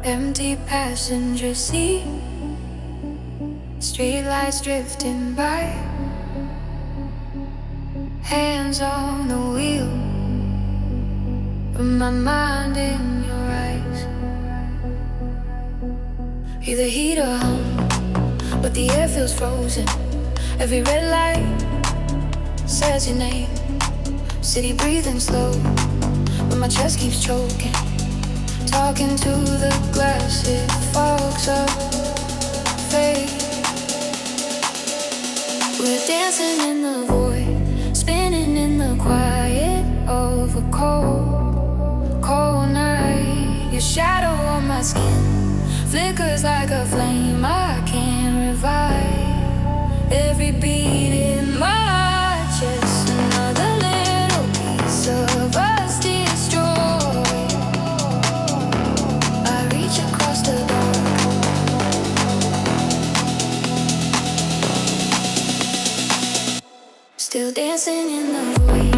Empty passenger seat, streetlights drifting by, hands on the wheel, but my mind in your eyes. Hear the heater hum, but the air feels frozen. Every red light says your name. City breathing slow, but my chest keeps choking. Talking to the glass, it fogs up, fade. We're dancing in the void, spinning in the quiet of a cold, cold night. Your shadow on my skin flickers like a flame I can't revive. Every beat in my chest, another little piece of us destroyed. Across the dark, still dancing in the void.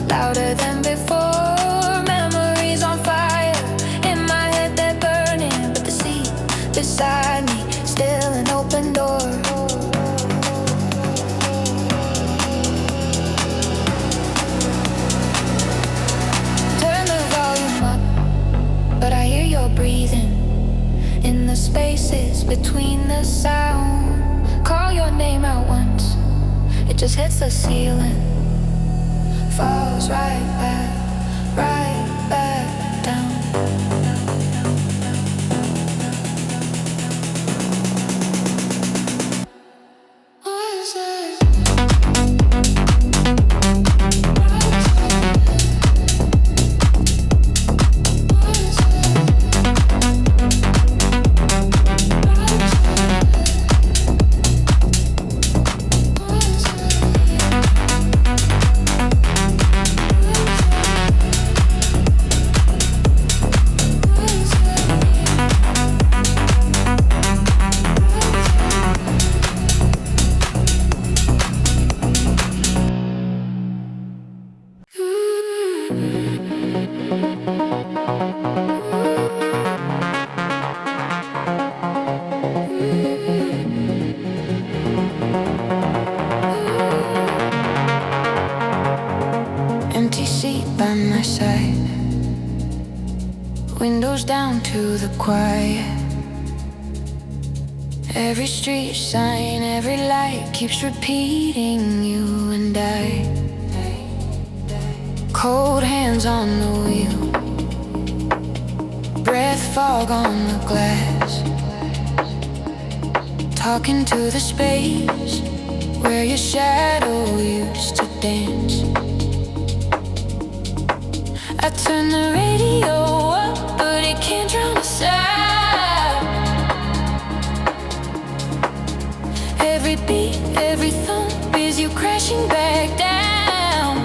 Louder than before, memories on fire. In my head they're burning, but the seat beside me still an open door. Turn the volume up, but I hear your breathing in the spaces between the sound. Call your name out once, it just hits the ceiling. Falls right back down. What is it? Empty seat by my side, windows down to the quiet. Every street sign, every light keeps repeating you and I. Cold hands on the wheel, breath fog on the glass. Talking to the space where your shadow used to dance. I turn the radio up, but it can't drown us out. Every beat, every thump is you crashing back down.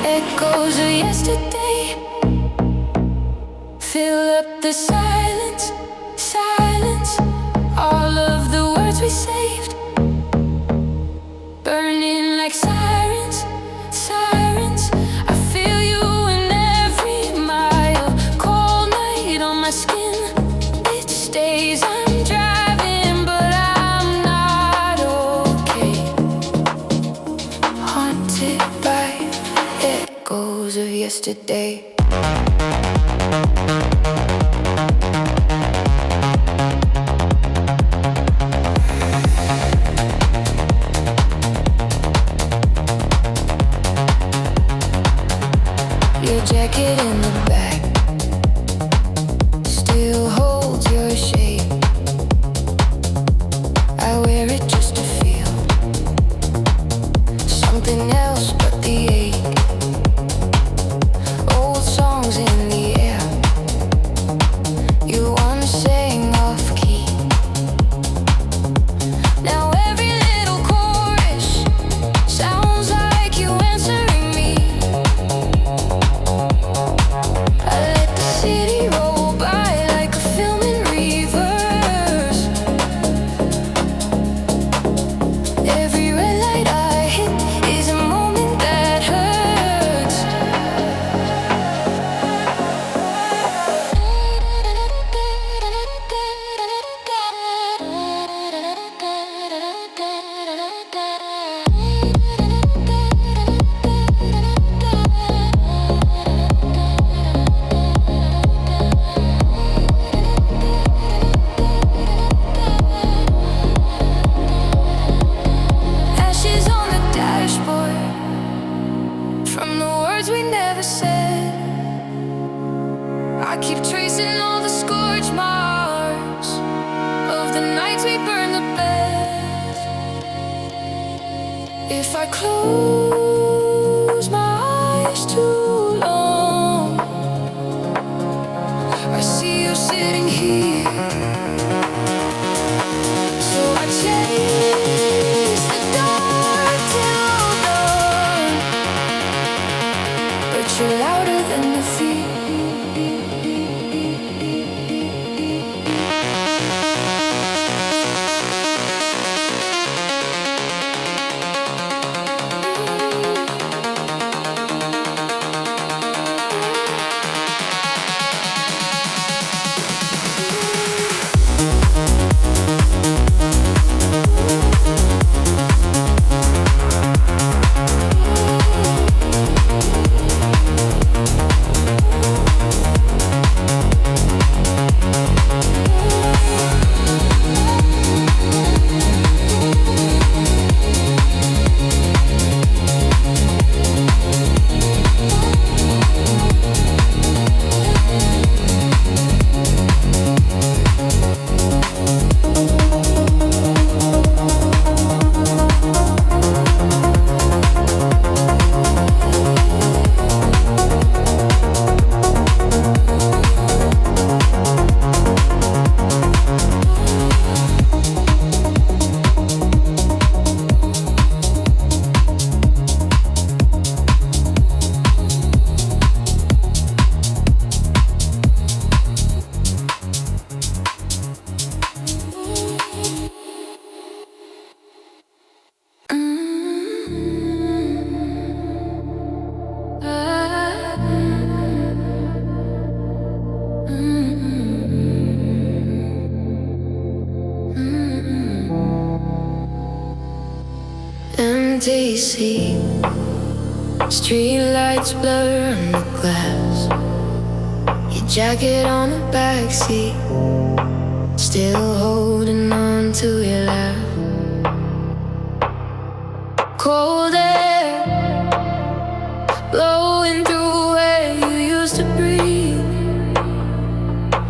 Echoes of yesterday fill up the silence, silence. All of the words we saved, burning like sirens, sirens. I feel you in every mile. Cold night on my skin, it stays. I'm driving, but I'm not okay. Haunted by echoes of yesterday. Your jacket in the back still holds your shape. I wear it just to feel If I close my eyes too long, I see you sitting here. So I chase the dark till dawn, but you're louder than the fear. DC, street lights blur on the glass. Your jacket on the backseat, still holding on to your laugh. Cold air blowing through where you used to breathe.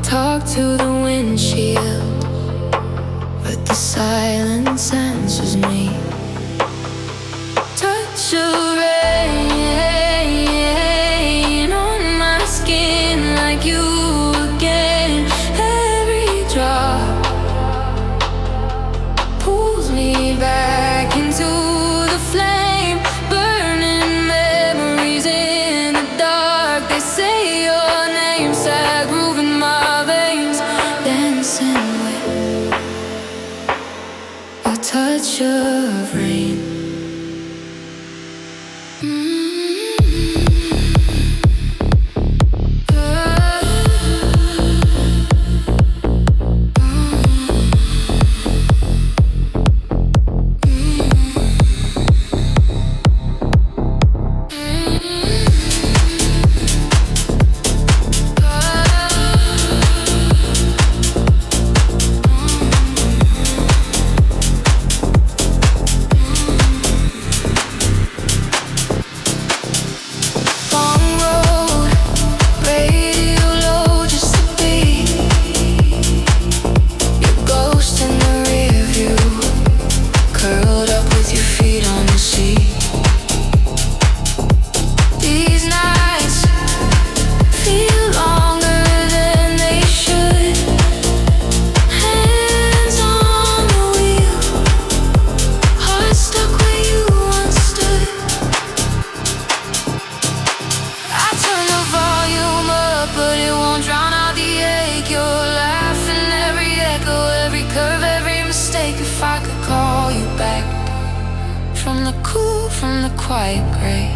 Talk to the windshield, but the silence answers me. Touch of rain on my skin, like you again. Every drop pulls me back into the flame, burning memories in the dark. They say your name, sad groove in my veins, dancing with a touch of rain. From the quiet gray,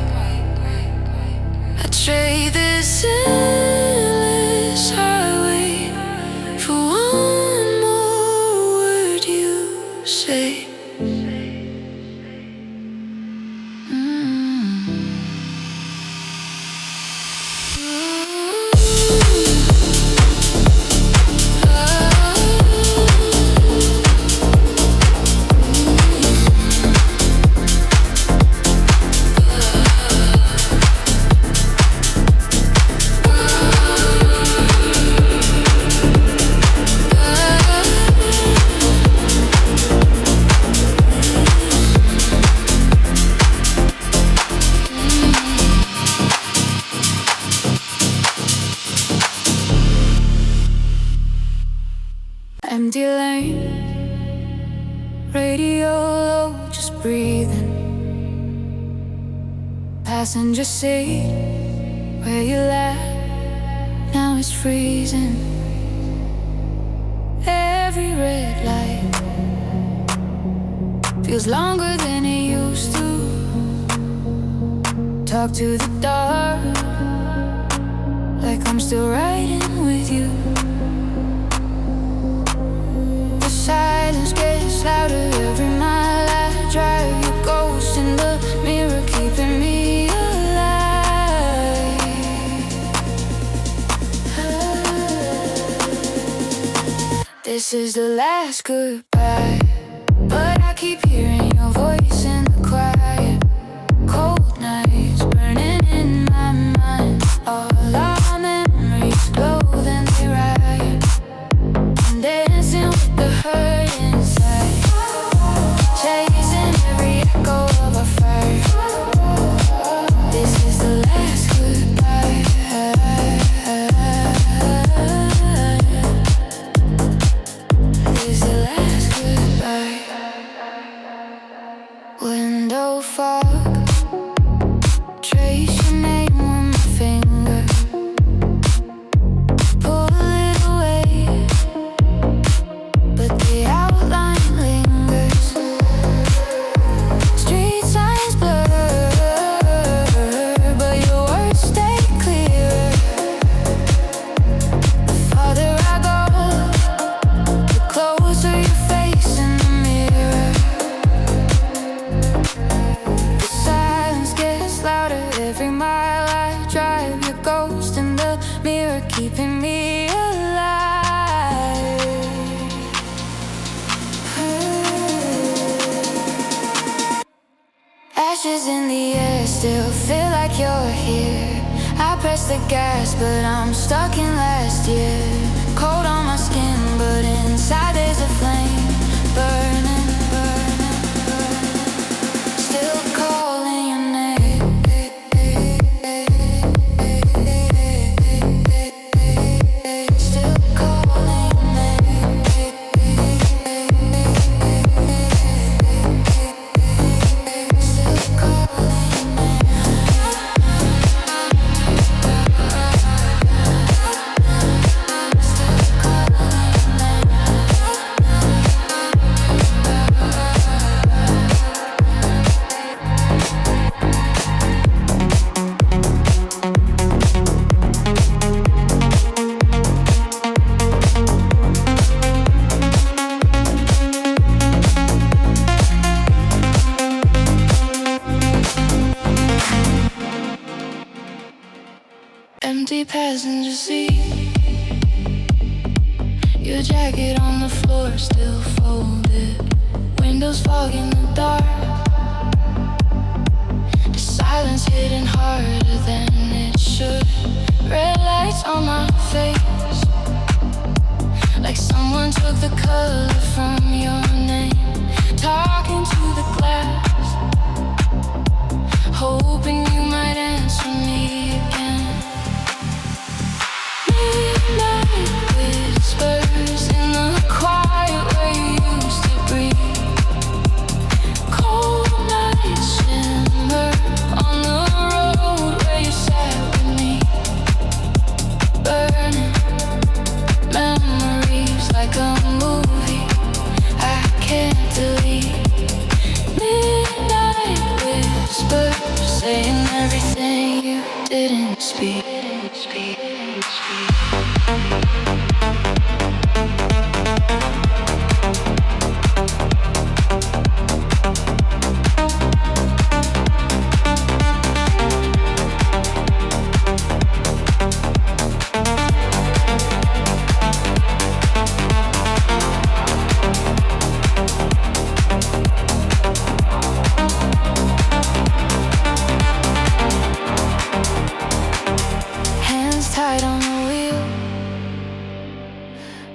I trade this endless highway for one more word you say. breathing. Passenger seat, where you at? Now it's freezing. Every red light feels longer than it used to. Talk to the dark like I'm still riding with you. The silence gets louder every mile I drive. Your ghost in the mirror keeping me alive. This is the last goodbye, but I keep hearing your voice in the quiet. Cold nights burning in my mind. All our memories glow, then they riot. I'm dancing with the hurt inside, chasing every echo of our fire. This is the last goodbye. This is the last goodbye. Window fog, trace your name with my finger. Pull it away, but the outline lingers. Street signs blur, but your words stay clear. The farther I go, the closer your face in the mirror. The silence gets louder every mile I drive. Your ghost in the mirror keeping me alive. Ashes in the air, still feel like you're here. I press the gas, but I'm stuck in last year. Cold on my skin, but inside there's a flame burning, burning, burning. Still calling your name. Still calling your name. Still calling your empty passenger seat. Your jacket on the floor, still folded. Windows fog in the dark. The silence hitting harder than it should. Red lights on my face, like someone took the color from your name. Talking to the glass, hoping you might answer me again. Midnight whispers in the quiet where you used to breathe. Cold nights shimmer on the road where you sat with me. Burning memories like a movie I can't delete. Midnight whispers saying everything you didn't speak.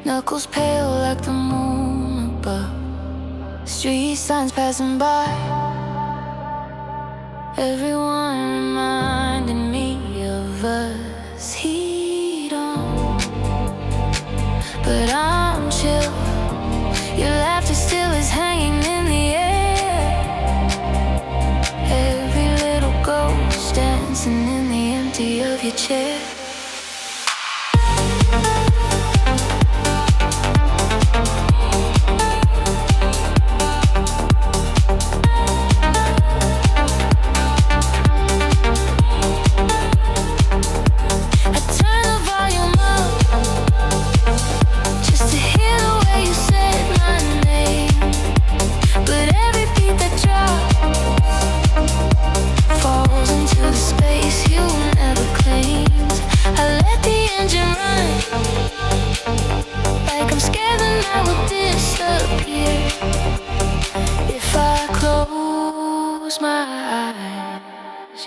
Knuckles pale like the moon above. Street signs passing by, everyone reminding me of us. Heat on, but I'm chill. Your laughter still is hanging in the air. dancing in the empty of your chair.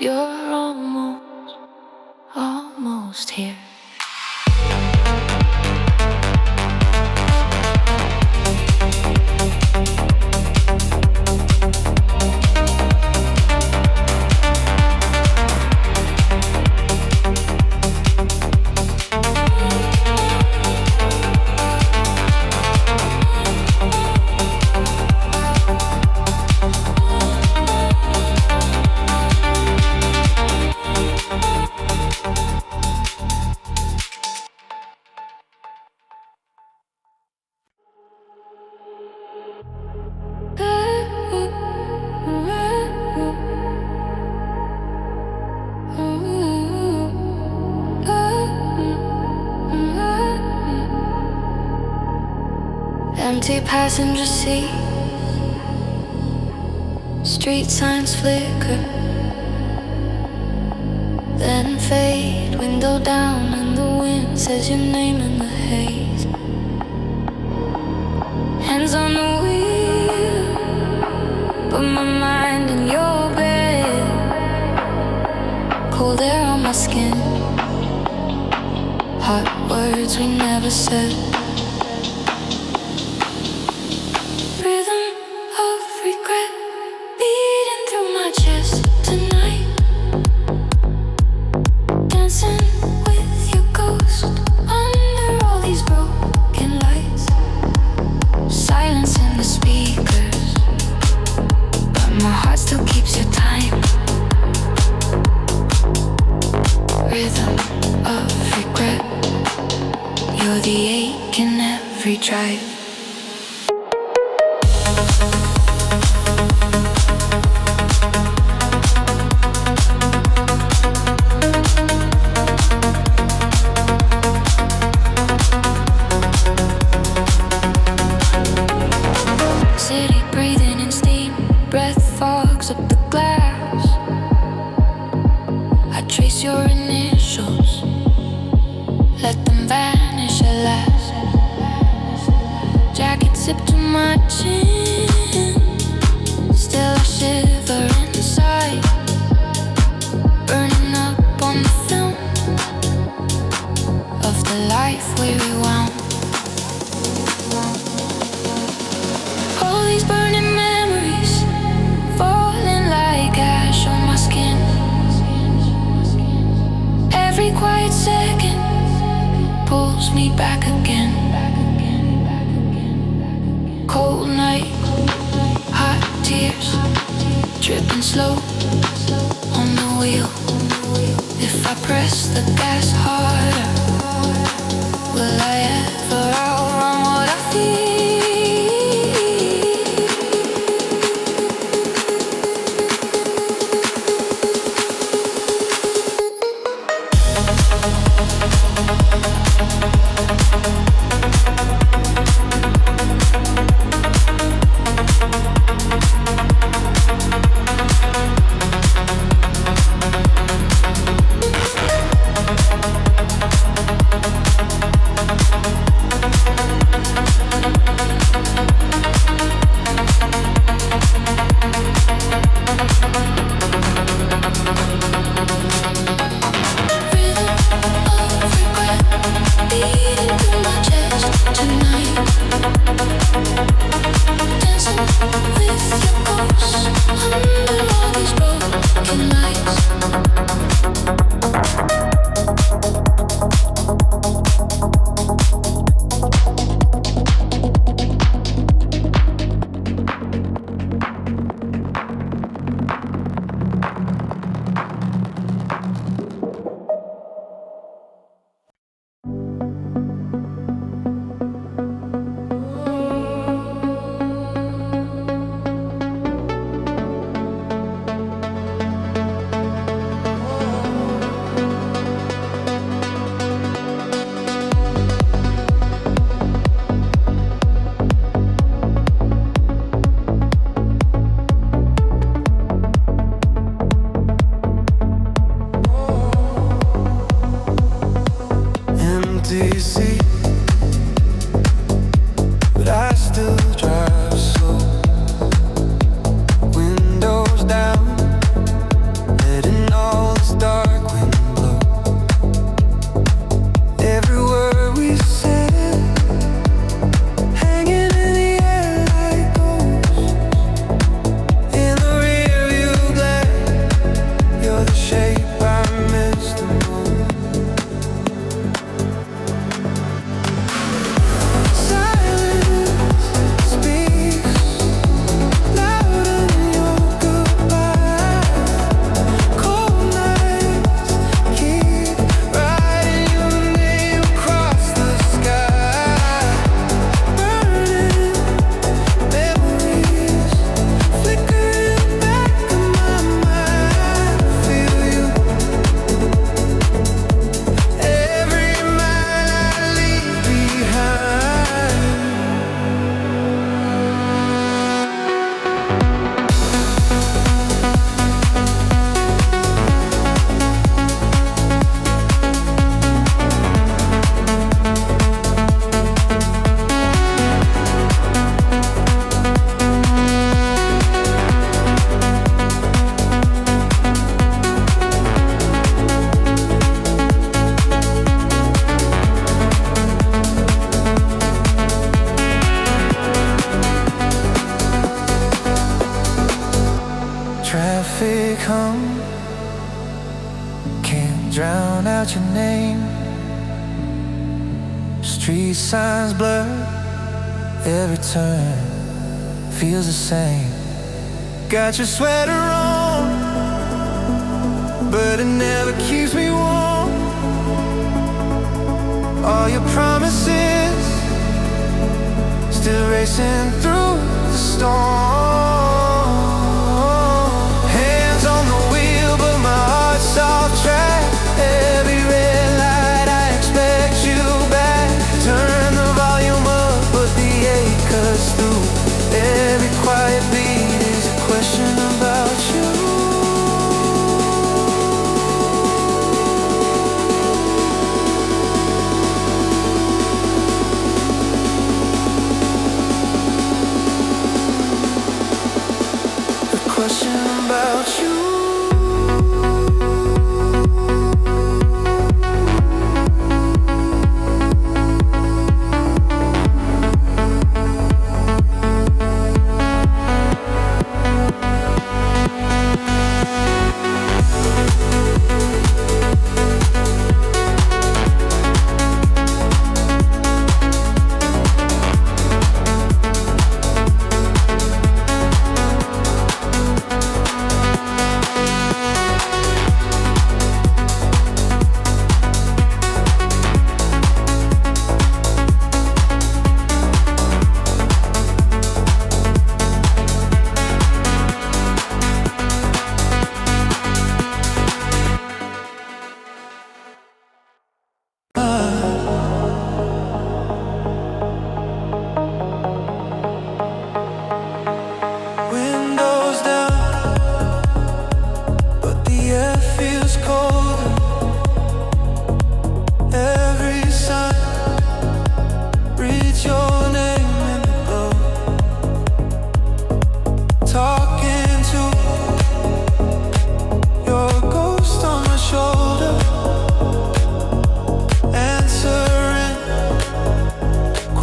You're almost here. Empty passenger seat, street signs flicker, then fade, window down and the wind says your name in the haze. Hands on the wheel, put my mind in your bed. Cold air on my skin, hot words we never said. You're the ache in every drive. City breathing in steam, breath fogs up the glass. I trace your initials, let them vanish at last. Jacket zipped to my chin, still I shiver inside, burning up on the film of the life we rewound. All these burning memories falling like ash on my skin. Every quiet second pulls me back again. Cold night, hot tears, dripping slow on the wheel. If I press the gas harder, will I ever outrun what I feel? traffic hum can't drown out your name. Street signs blur, every turn feels the same. Got your sweater on, but it never keeps me warm. All your promises still racing through the storm. Hands on the wheel, but my heart's off track. Every red light, I expect you back. Turn the volume up, but the ache cuts through. Every quiet beat is a question about you. Question about you.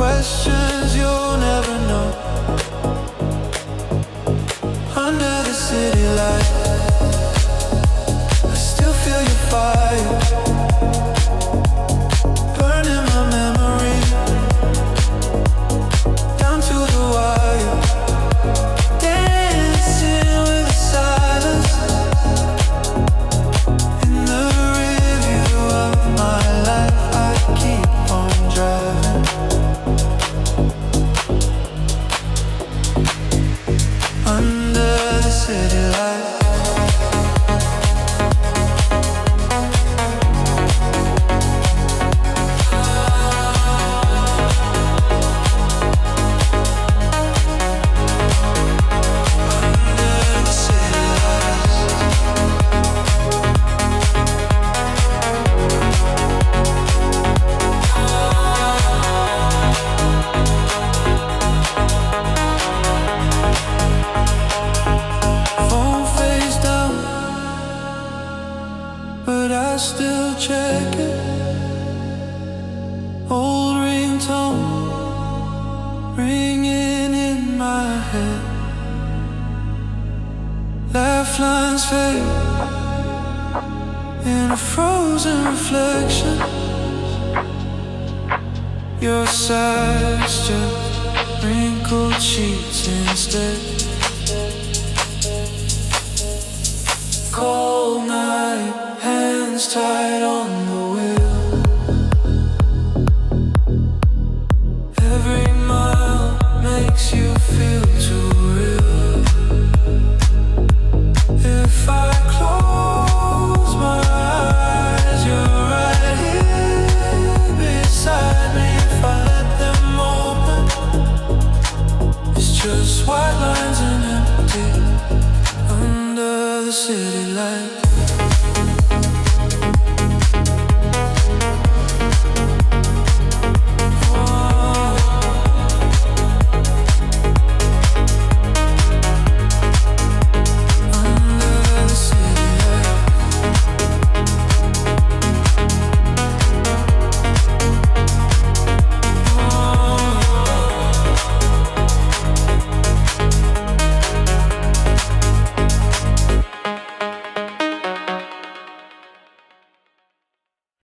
Questions you'll never know. Under the city light, I still feel your fire burning my memory down to the wire. Dancing with the silence in the review of my life. I keep on driving under the city light. But I still check it. Old ringtone ringing in my head. Lifelines fade in a frozen reflection. Your sighs just wrinkled sheets instead. Cold night, hands tied on the wheel. Every mile makes you feel too real. If I close my eyes, you're right here beside me. If I let them open, it's just white lines and empty under the city light.